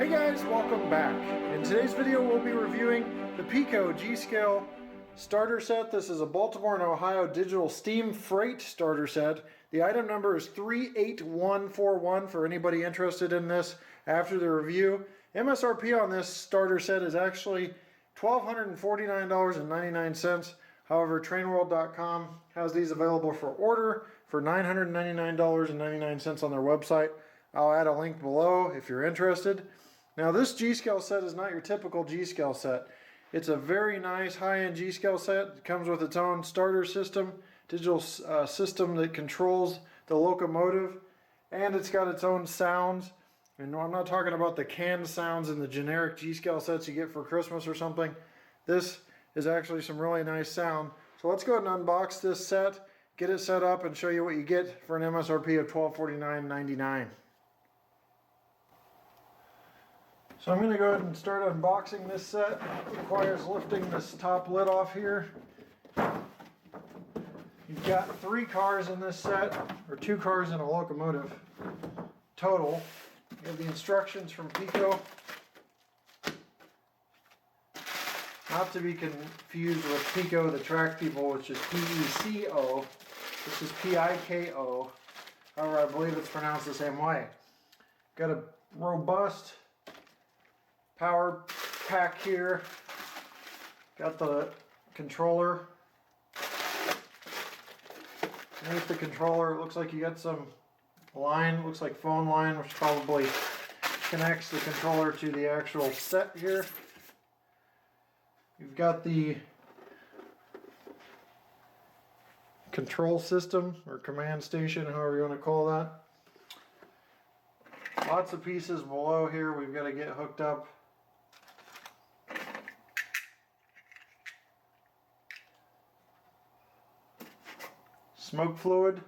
Hey guys, welcome back. In today's video we'll be reviewing the PIKO G-Scale starter set. This is a Baltimore and Ohio digital steam freight starter set. The item number is 38141 for anybody interested in this after the review. MSRP on this starter set is actually $1,249.99. However, trainworld.com has these available for order for $999.99 on their website. I'll add a link below if you're interested. Now this G-Scale set is not your typical G-Scale set. It's a very nice high-end G-Scale set. It comes with its own starter system, digital system that controls the locomotive, and it's got its own sounds. And I'm not talking about the canned sounds in the generic G-Scale sets you get for Christmas or something. This is actually some really nice sound. So let's go ahead and unbox this set, get it set up, and show you what you get for an MSRP of $1,249.99. So I'm going to go ahead and start unboxing this set. It requires lifting this top lid off here. You've got 3 cars in this set, or 2 cars and a locomotive total. You have the instructions from PIKO. Not to be confused with PIKO, the track people, which is P-E-C-O. This is P-I-K-O. However, I believe it's pronounced the same way. Got a robust power pack here. Got the controller. Underneath the controller, it looks like you got some line, looks like phone line, which probably connects the controller to the actual set here. You've got the control system or command station, however you want to call that. Lots of pieces below here we've got to get hooked up. Smoke fluid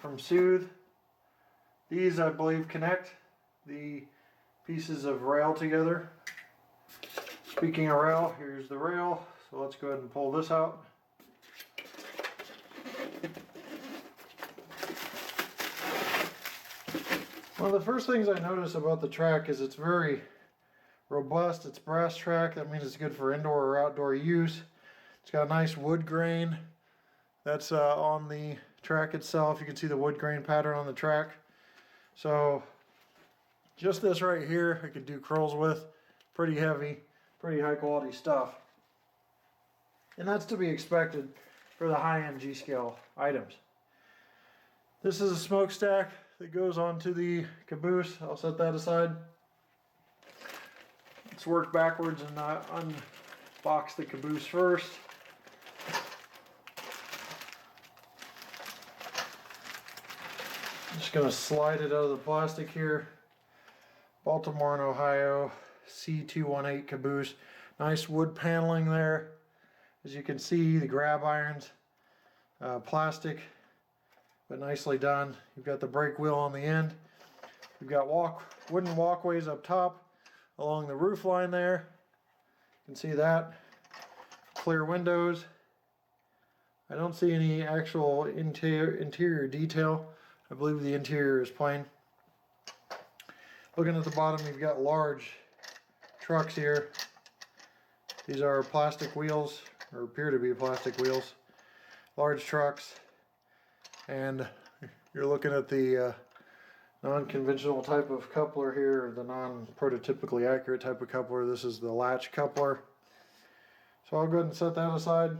from Soothe. These, I believe, connect the pieces of rail together. Speaking of rail, here's the rail. So let's go ahead and pull this out. One of the first things I notice about the track is it's very robust. It's brass track. That means it's good for indoor or outdoor use. It's got a nice wood grain. That's on the track itself. You can see the wood grain pattern on the track. So just this right here I could do curls with. Pretty heavy, pretty high quality stuff. And that's to be expected for the high-end G-Scale items. This is a smokestack that goes onto the caboose. I'll set that aside. Let's work backwards and unbox the caboose first. Just going to slide it out of the plastic here. Baltimore and Ohio C218 caboose. Nice wood paneling there. As you can see, the grab irons, plastic, but nicely done. You've got the brake wheel on the end. You've got wooden walkways up top along the roof line there. You can see that. Clear windows. I don't see any actual interior detail. I believe the interior is plain. Looking at the bottom, you've got large trucks here. These are plastic wheels, or appear to be plastic wheels. Large trucks. And you're looking at the non-conventional type of coupler here, or the non-prototypically accurate type of coupler. This is the latch coupler. So I'll go ahead and set that aside.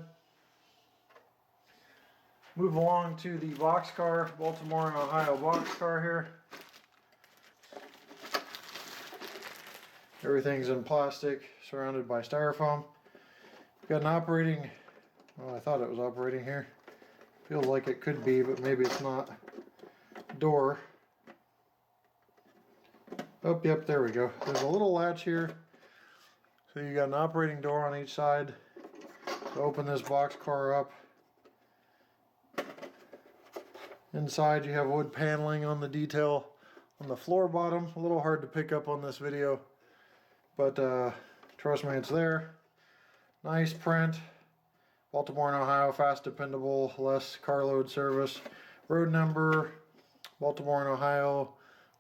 Move along to the boxcar, Baltimore and Ohio boxcar here. Everything's in plastic, surrounded by styrofoam. We've got an operating, well, I thought it was operating here. Feels like it could be, but maybe it's not. Door. Oh, yep, there we go. There's a little latch here. So you got an operating door on each side to open this boxcar up. Inside you have wood paneling on the detail on the floor bottom. A little hard to pick up on this video, but trust me, it's there. Nice print. Baltimore and Ohio, fast, dependable, less carload service. Road number, Baltimore and Ohio,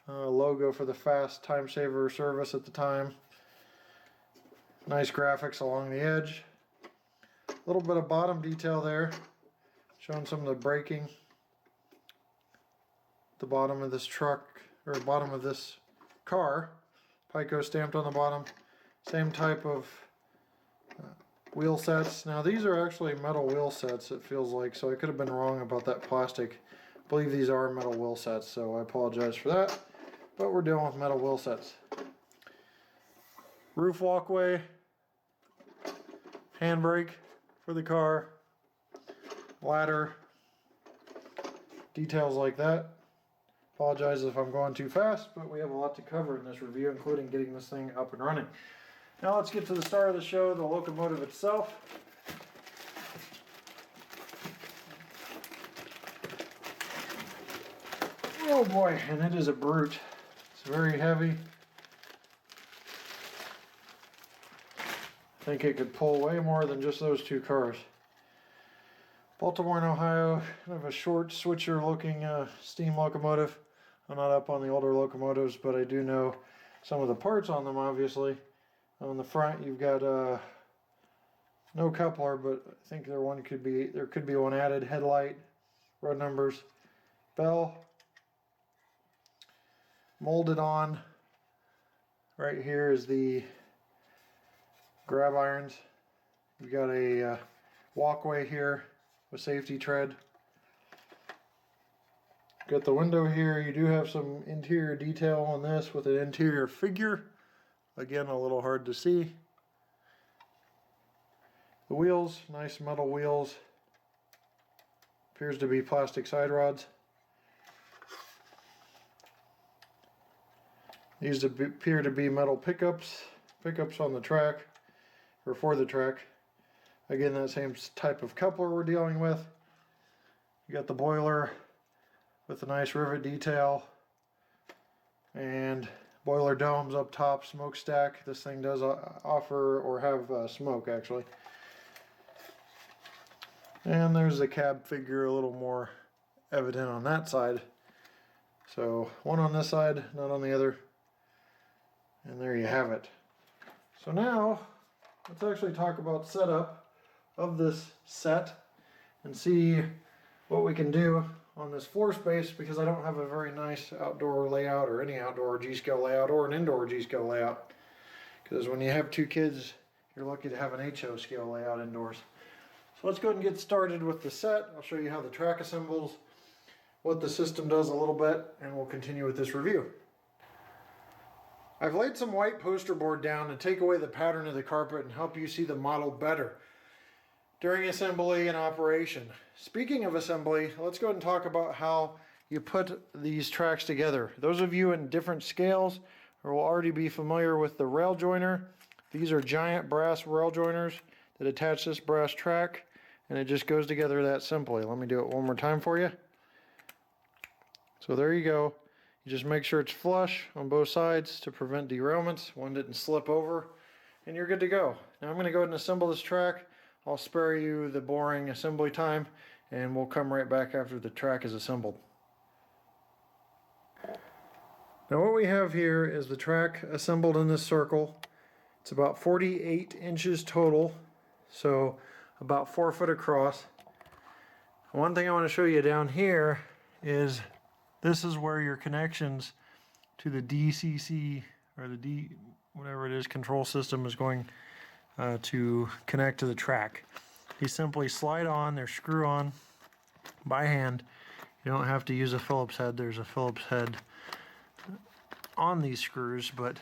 logo for the fast time saver service at the time. Nice graphics along the edge. A little bit of bottom detail there, showing some of the braking. The bottom of this truck, or bottom of this car. PIKO stamped on the bottom. Same type of wheel sets. Now these are actually metal wheel sets, it feels like, so I could have been wrong about that plastic. I believe these are metal wheel sets, so I apologize for that. But we're dealing with metal wheel sets. Roof walkway. Handbrake for the car. Ladder. Details like that. Apologize if I'm going too fast, but we have a lot to cover in this review, including getting this thing up and running. Now let's get to the start of the show, the locomotive itself. Oh boy, and it is a brute. It's very heavy. I think it could pull way more than just those two cars. Baltimore and Ohio, kind of a short switcher looking steam locomotive. I'm not up on the older locomotives, but I do know some of the parts on them, obviously. On the front, you've got no coupler, but I think there could be one added. Headlight, road numbers, bell, molded on. Right here is the grab irons. You've got a walkway here with safety tread. Got the window here. You do have some interior detail on this with an interior figure. Again, a little hard to see. The wheels, nice metal wheels. Appears to be plastic side rods. These appear to be metal pickups on the track, or for the track. Again, that same type of coupler we're dealing with. You got the boiler with a nice rivet detail and boiler domes up top, smokestack. This thing does offer or have smoke actually. And there's the cab figure, a little more evident on that side. So one on this side, not on the other. And there you have it. So now let's actually talk about setup of this set and see what we can do on this floor space, because I don't have a very nice outdoor layout or any outdoor G-scale layout or an indoor G-scale layout, because when you have two kids you're lucky to have an HO scale layout indoors. So let's go ahead and get started with the set. I'll show you how the track assembles, what the system does a little bit, and we'll continue with this review. I've laid some white poster board down to take away the pattern of the carpet and help you see the model better during assembly and operation. Speaking of assembly, let's go ahead and talk about how you put these tracks together. Those of you in different scales will already be familiar with the rail joiner. These are giant brass rail joiners that attach this brass track, and it just goes together that simply. Let me do it one more time for you. So there you go. You just make sure it's flush on both sides to prevent derailments. One didn't slip over, and you're good to go. Now I'm going to go ahead and assemble this track. I'll spare you the boring assembly time, and we'll come right back after the track is assembled. Now what we have here is the track assembled in this circle. It's about 48 inches total, so about 4 foot across. One thing I want to show you down here is this is where your connections to the DCC or the whatever it is control system is going to connect to the track. These simply slide on, they're screw on by hand. You don't have to use a Phillips head. There's a Phillips head on these screws, but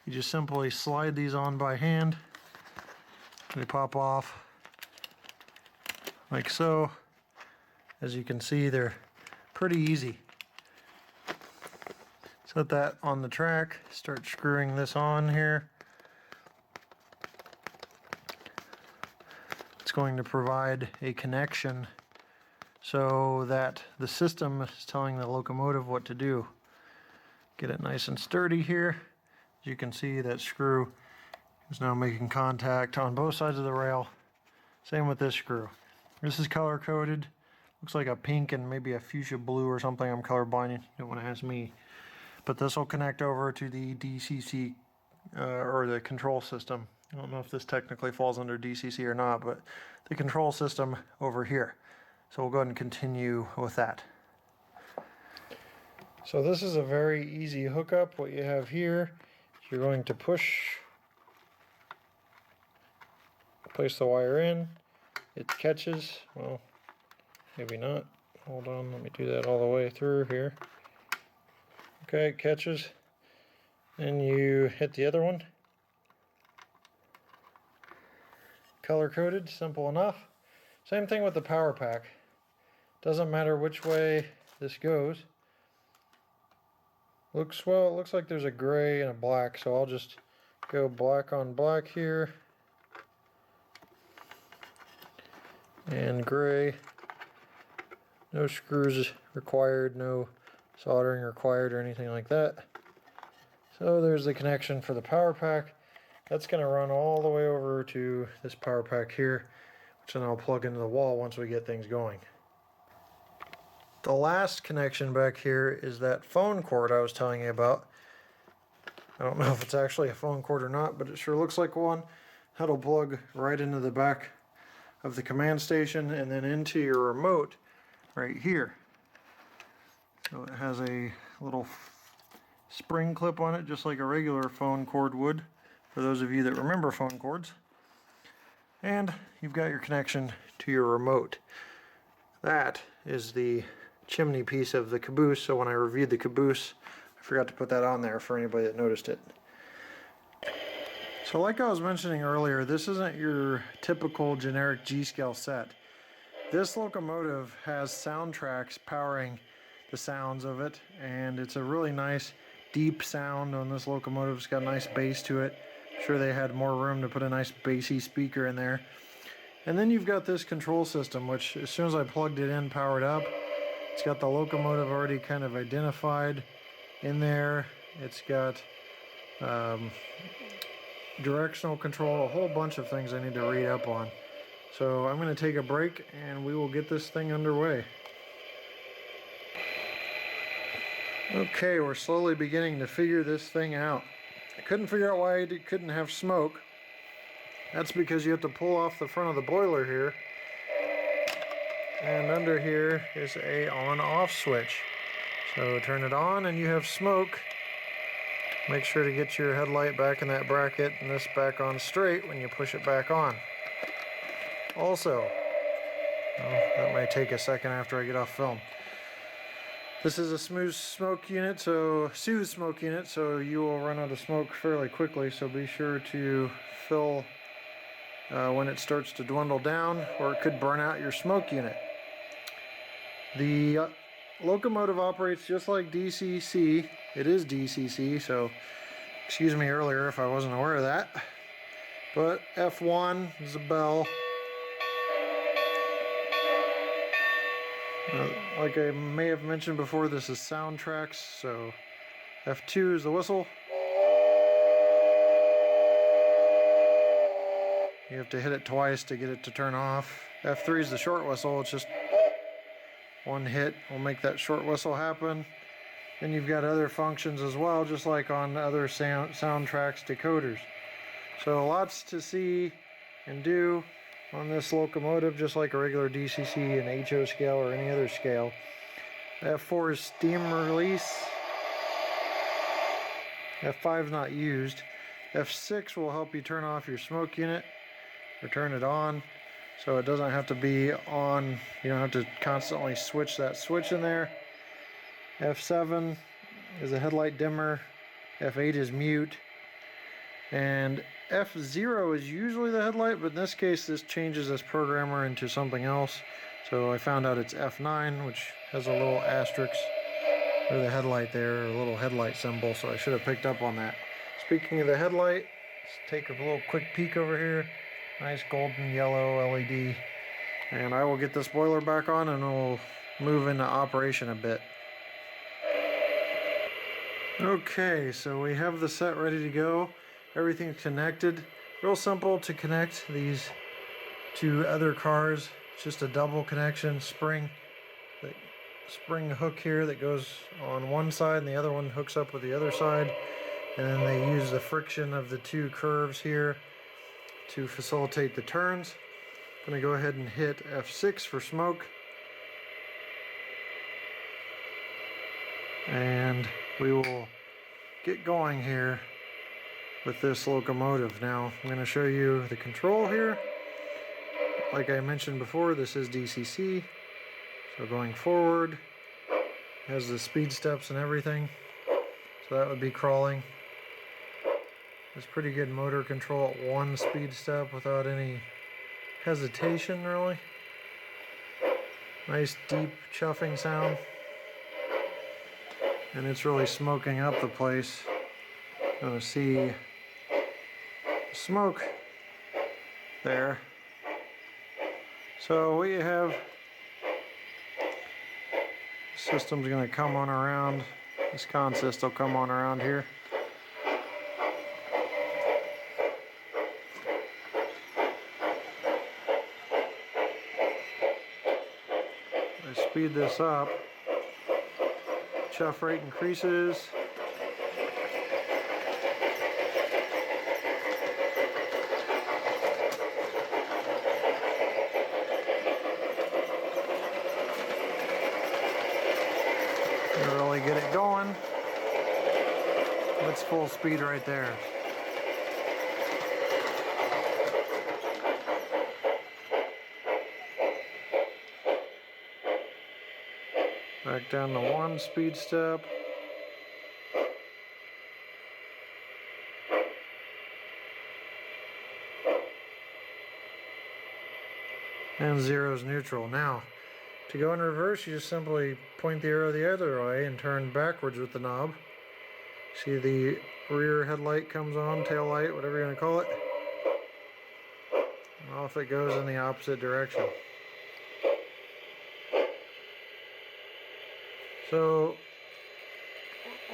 you just simply slide these on by hand. They pop off like so. As you can see, they're pretty easy. Set that on the track, start screwing this on here. It's going to provide a connection so that the system is telling the locomotive what to do. Get it nice and sturdy here. As you can see, that screw is now making contact on both sides of the rail. Same with this screw. This is color coded. Looks like a pink and maybe a fuchsia blue or something. I'm colorblind. You don't want to ask me. but this will connect over to the DCC or the control system. I don't know if this technically falls under DCC or not, but the control system over here. So we'll go ahead and continue with that. So this is a very easy hookup. What you have here, you're going to place the wire in. It catches, well, maybe not. Hold on, let me do that all the way through here. Okay, it catches. Then you hit the other one. Color coded, simple enough. Same thing with the power pack. Doesn't matter which way this goes. Looks, well, it looks like there's a gray and a black, so I'll just go black on black here. And gray. No screws required, no soldering required or anything like that. So there's the connection for the power pack. That's going to run all the way over to this power pack here, which then I'll plug into the wall once we get things going. The last connection back here is that phone cord I was telling you about. I don't know if it's actually a phone cord or not, but it sure looks like one. That'll plug right into the back of the command station and then into your remote right here. So it has a little spring clip on it, just like a regular phone cord would, for those of you that remember phone cords. And you've got your connection to your remote. That is the chimney piece of the caboose, so when I reviewed the caboose, I forgot to put that on there for anybody that noticed it. So like I was mentioning earlier, this isn't your typical generic G-scale set. This locomotive has soundtracks powering the sounds of it, and it's a really nice deep sound on this locomotive. It's got a nice bass to it. I'm sure they had more room to put a nice bassy speaker in there. And then you've got this control system, which as soon as I plugged it in, powered up, it's got the locomotive already kind of identified in there. It's got directional control, a whole bunch of things I need to read up on. So I'm going to take a break and we will get this thing underway. Okay, we're slowly beginning to figure this thing out. I couldn't figure out why it couldn't have smoke. That's because you have to pull off the front of the boiler here. And under here is a on-off switch. So turn it on and you have smoke. Make sure to get your headlight back in that bracket and this back on straight when you push it back on. Also, well, that might take a second after I get off film. This is a soothe smoke unit, so you will run out of smoke fairly quickly, so be sure to fill when it starts to dwindle down, or it could burn out your smoke unit. The locomotive operates just like DCC. It is DCC, so excuse me earlier if I wasn't aware of that. But F1 is a bell. Like I may have mentioned before, this is soundtracks, so F2 is the whistle. You have to hit it twice to get it to turn off. F3 is the short whistle. It's just one hit will make that short whistle happen. Then you've got other functions as well, just like on other soundtracks decoders. So lots to see and do on this locomotive, just like a regular DCC and HO scale or any other scale. F4 is steam release. F5 is not used. F6 will help you turn off your smoke unit or turn it on, so it doesn't have to be on. You don't have to constantly switch that switch in there. F7 is a headlight dimmer. F8 is mute. And F0 is usually the headlight, but in this case this changes this programmer into something else. So I found out it's F9, which has a little asterisk or the headlight there, a little headlight symbol, so I should have picked up on that. Speaking of the headlight, let's take a little quick peek over here. Nice golden yellow LED. And I will get this boiler back on and we'll move into operation a bit. Okay, so we have the set ready to go. Everything's connected. Real simple to connect these to other cars. It's just a double connection spring that spring hook here that goes on one side and the other one hooks up with the other side, and then they use the friction of the two curves here to facilitate the turns. I'm going to go ahead and hit F6 for smoke, and we will get going here with this locomotive. Now I'm going to show you the control here. Like I mentioned before, this is DCC, so going forward has the speed steps and everything, so that would be crawling. It's pretty good motor control at one speed step without any hesitation really. Nice deep chuffing sound, and it's really smoking up the place. You're gonna see smoke there. So what you have, the system's gonna come on around, this consist will come on around here. I speed this up, chuff rate increases. Really get it going. That's full speed right there. Back down to one speed step. And zero is neutral. Now, to go in reverse, you just simply point the arrow the other way and turn backwards with the knob. See the rear headlight comes on, tail light, whatever you're going to call it. And off it goes in the opposite direction. So,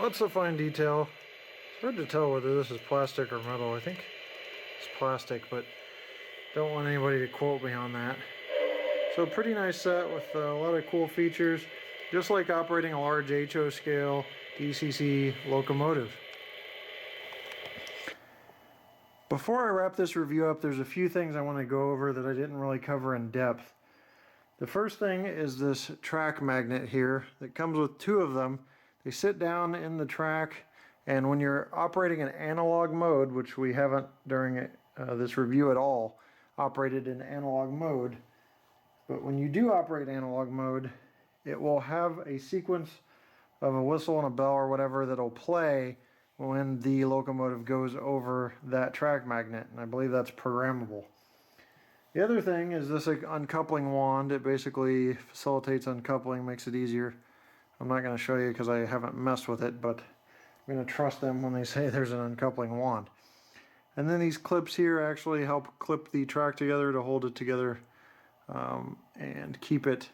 lots of fine detail. It's hard to tell whether this is plastic or metal. I think it's plastic, but don't want anybody to quote me on that. So pretty nice set with a lot of cool features, just like operating a large HO scale DCC locomotive. Before I wrap this review up, there's a few things I want to go over that I didn't really cover in depth. The first thing is this track magnet here that comes with two of them. They sit down in the track, and when you're operating in analog mode, which we haven't during this review at all operated in analog mode, but when you do operate analog mode, it will have a sequence of a whistle and a bell or whatever that'll play when the locomotive goes over that track magnet, and I believe that's programmable. The other thing is this uncoupling wand. It basically facilitates uncoupling, makes it easier. I'm not going to show you because I haven't messed with it, but I'm going to trust them when they say there's an uncoupling wand. And then these clips here actually help clip the track together to hold it together and keep it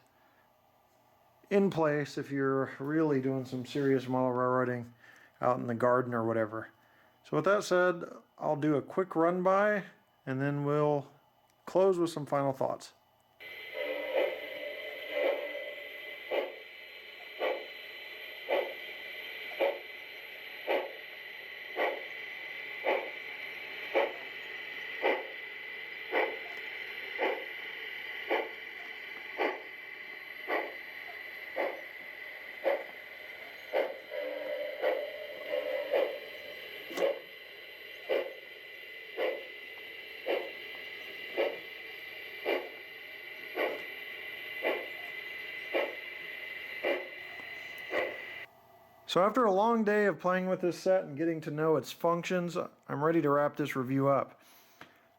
in place if you're really doing some serious model railroading out in the garden or whatever. So with that said, I'll do a quick run by and then we'll close with some final thoughts. So after a long day of playing with this set and getting to know its functions, I'm ready to wrap this review up.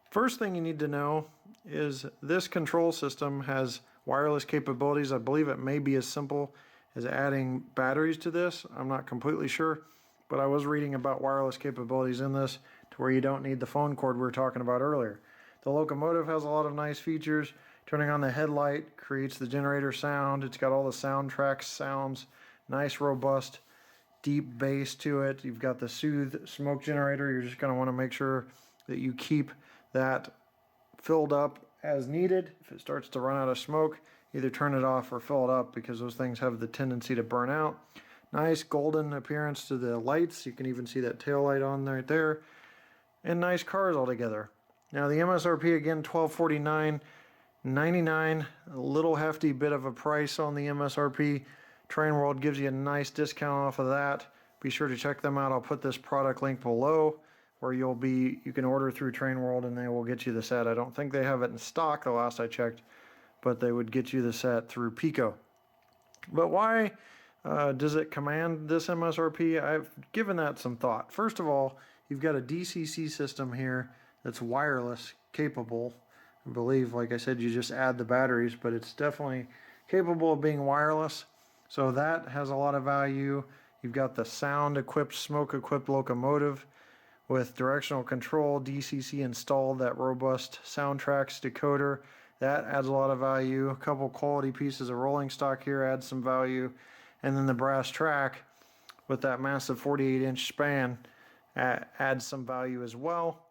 First thing you need to know is this control system has wireless capabilities. I believe it may be as simple as adding batteries to this. I'm not completely sure, but I was reading about wireless capabilities in this to where you don't need the phone cord we were talking about earlier. The locomotive has a lot of nice features. Turning on the headlight creates the generator sound. It's got all the soundtrack sounds, nice, robust, deep bass to it. You've got the soothe smoke generator. You're just going to want to make sure that you keep that filled up as needed. If it starts to run out of smoke, either turn it off or fill it up, because those things have the tendency to burn out. Nice golden appearance to the lights. You can even see that tail light on right there. And nice cars altogether. Now the MSRP again, $1249.99. A little hefty bit of a price on the MSRP. Train World gives you a nice discount off of that. Be sure to check them out. I'll put this product link below, where you can order through Train World and they will get you the set. I don't think they have it in stock the last I checked, but they would get you the set through PIKO. But why does it command this MSRP? I've given that some thought. First of all, you've got a DCC system here that's wireless capable. I believe, like I said, you just add the batteries, but it's definitely capable of being wireless. So that has a lot of value. You've got the sound-equipped, smoke-equipped locomotive with directional control, DCC installed, that robust Soundtracks decoder. That adds a lot of value. A couple quality pieces of rolling stock here adds some value. And then the brass track with that massive 48-inch span adds some value as well.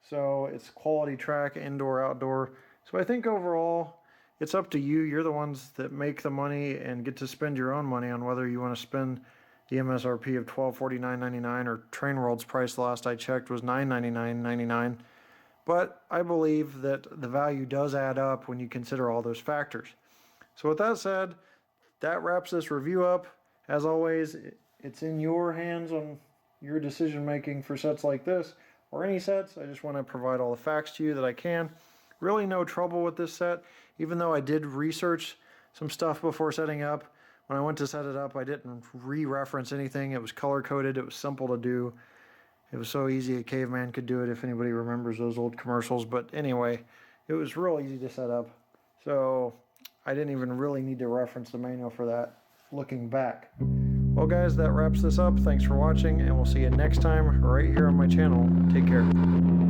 So it's quality track, indoor, outdoor. So I think overall, it's up to you. You're the ones that make the money and get to spend your own money on whether you want to spend the MSRP of $1249.99, or Train World's price the last I checked was $999.99. But I believe that the value does add up when you consider all those factors. So with that said, that wraps this review up. As always, it's in your hands on your decision making for sets like this or any sets. I just want to provide all the facts to you that I can. Really no trouble with this set, even though I did research some stuff before setting up. When I went to set it up, I didn't re-reference anything. It was color-coded. It was simple to do. It was so easy a caveman could do it, if anybody remembers those old commercials. But anyway, it was real easy to set up. So I didn't even really need to reference the manual for that, looking back. Well guys, that wraps this up. Thanks for watching, and we'll see you next time right here on my channel. Take care.